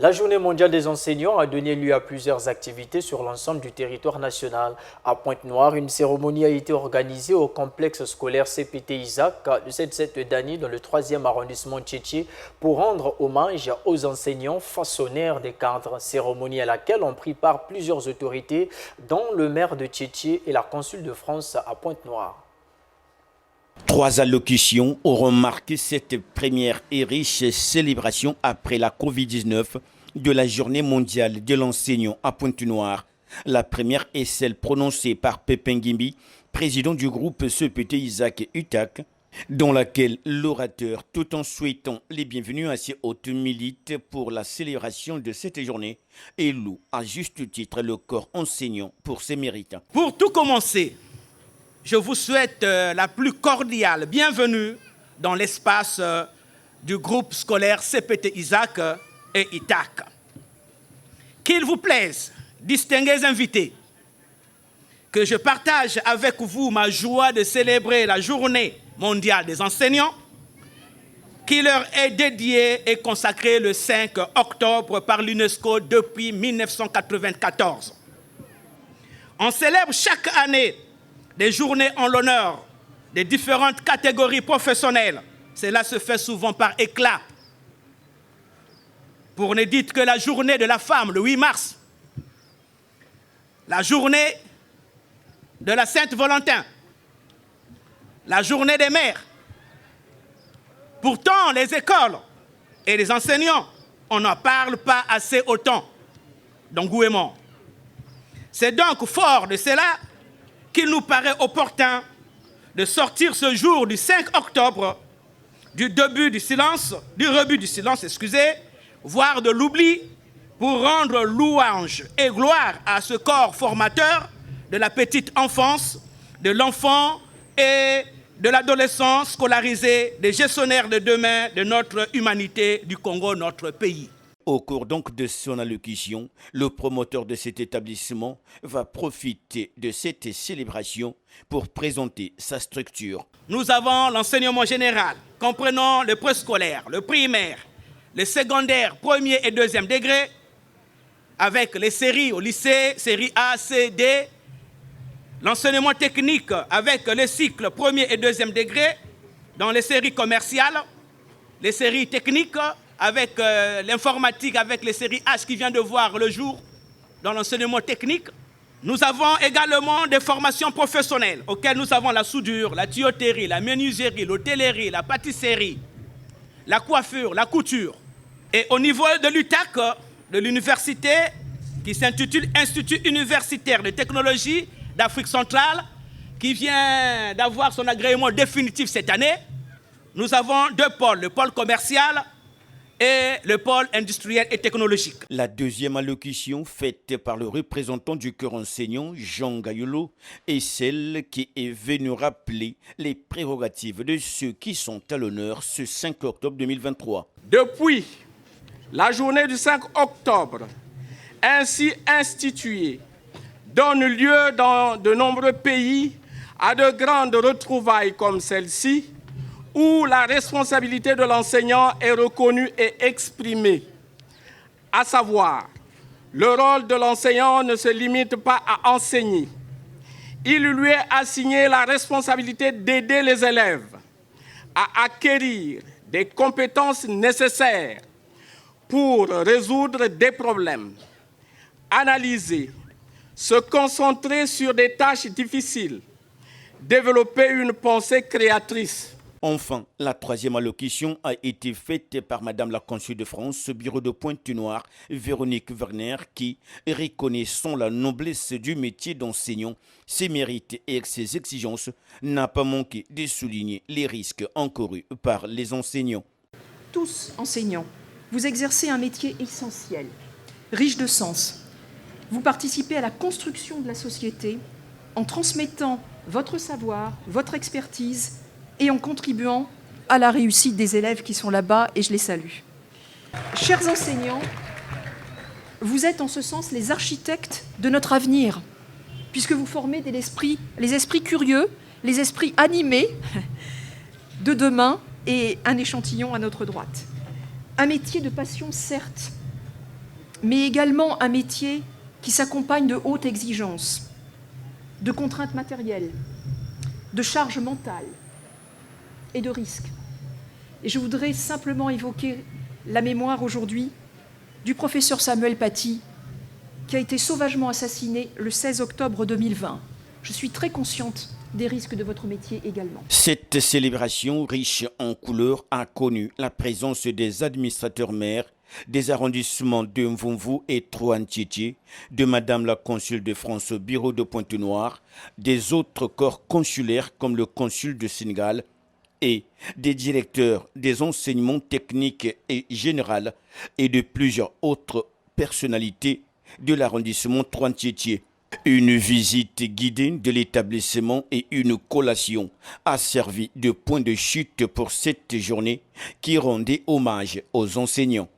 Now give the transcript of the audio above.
La Journée mondiale des enseignants a donné lieu à plusieurs activités sur l'ensemble du territoire national. À Pointe-Noire, une cérémonie a été organisée au complexe scolaire CPT Isaac le 7 Dany dans le 3e arrondissement Tchétché pour rendre hommage aux enseignants façonneurs des cadres. Cérémonie à laquelle ont pris part plusieurs autorités, dont le maire de Tchétché et la consul de France à Pointe-Noire. 3 allocutions auront marqué cette première et riche célébration après la Covid-19 de la Journée mondiale de l'enseignant à Pointe-Noire. La première est celle prononcée par Pépin Guimbi, président du groupe CPT Isaac UTAC, dans laquelle l'orateur, tout en souhaitant les bienvenus à ses hôtes, milite pour la célébration de cette journée et loue à juste titre le corps enseignant pour ses mérites. Pour tout commencer, je vous souhaite la plus cordiale bienvenue dans l'espace du groupe scolaire CPT Isaac et ITAC. Qu'il vous plaise, distingués invités, que je partage avec vous ma joie de célébrer la Journée mondiale des enseignants qui leur est dédiée et consacrée le 5 octobre par l'UNESCO depuis 1994. On célèbre chaque année des journées en l'honneur des différentes catégories professionnelles. Cela se fait souvent par éclat. Pour ne dire que la journée de la femme, le 8 mars, la journée de la Sainte-Valentin, la journée des mères. Pourtant, les écoles et les enseignants, on n'en parle pas assez autant d'engouement. C'est donc fort de cela qu'il nous paraît opportun de sortir ce jour du 5 octobre du rebut du silence, voire de l'oubli, pour rendre louange et gloire à ce corps formateur de la petite enfance, de l'enfant et de l'adolescent scolarisé, des gestionnaires de demain de notre humanité, du Congo, notre pays. Au cours donc de son allocution, le promoteur de cet établissement va profiter de cette célébration pour présenter sa structure. Nous avons l'enseignement général, comprenant le préscolaire, le primaire, le secondaire, premier et deuxième degré, avec les séries au lycée, série A, C, D, l'enseignement technique avec les cycles premier et deuxième degré, dans les séries commerciales, les séries techniques, avec l'informatique, avec les séries H qui vient de voir le jour dans l'enseignement technique. Nous avons également des formations professionnelles auxquelles nous avons la soudure, la tuyauterie, la menuiserie, l'hôtellerie, la pâtisserie, la coiffure, la couture. Et au niveau de l'UTAC, de l'université qui s'intitule Institut universitaire de technologie d'Afrique centrale, qui vient d'avoir son agrément définitif cette année, nous avons 2 pôles, le pôle commercial et le pôle industriel et technologique. La deuxième allocution faite par le représentant du corps enseignant, Jean Gayolo, est celle qui est venue rappeler les prérogatives de ceux qui sont à l'honneur ce 5 octobre 2023. Depuis la journée du 5 octobre, ainsi instituée, donne lieu dans de nombreux pays à de grandes retrouvailles comme celle-ci, où la responsabilité de l'enseignant est reconnue et exprimée. À savoir, le rôle de l'enseignant ne se limite pas à enseigner. Il lui est assigné la responsabilité d'aider les élèves à acquérir des compétences nécessaires pour résoudre des problèmes, analyser, se concentrer sur des tâches difficiles, développer une pensée créatrice. Enfin, la 3e allocution a été faite par Madame la consul de France, bureau de Pointe-Noire, Véronique Werner, qui, reconnaissant la noblesse du métier d'enseignant, ses mérites et ses exigences, n'a pas manqué de souligner les risques encourus par les enseignants. Tous enseignants, vous exercez un métier essentiel, riche de sens. Vous participez à la construction de la société en transmettant votre savoir, votre expertise, et en contribuant à la réussite des élèves qui sont là-bas, et je les salue. Chers enseignants, vous êtes en ce sens les architectes de notre avenir, puisque vous formez les esprits curieux, les esprits animés de demain et un échantillon à notre droite. Un métier de passion, certes, mais également un métier qui s'accompagne de hautes exigences, de contraintes matérielles, de charges mentales et de risques. Et je voudrais simplement évoquer la mémoire aujourd'hui du professeur Samuel Paty, qui a été sauvagement assassiné le 16 octobre 2020. Je suis très consciente des risques de votre métier également. Cette célébration riche en couleurs a connu la présence des administrateurs maires des arrondissements de Mvumvu et Troantiti, de Madame la consul de France au bureau de Pointe-Noire, des autres corps consulaires comme le consul de Sénégal et des directeurs des enseignements techniques et généraux et de plusieurs autres personnalités de l'arrondissement Troantiti. Une visite guidée de l'établissement et une collation a servi de point de chute pour cette journée qui rendait hommage aux enseignants.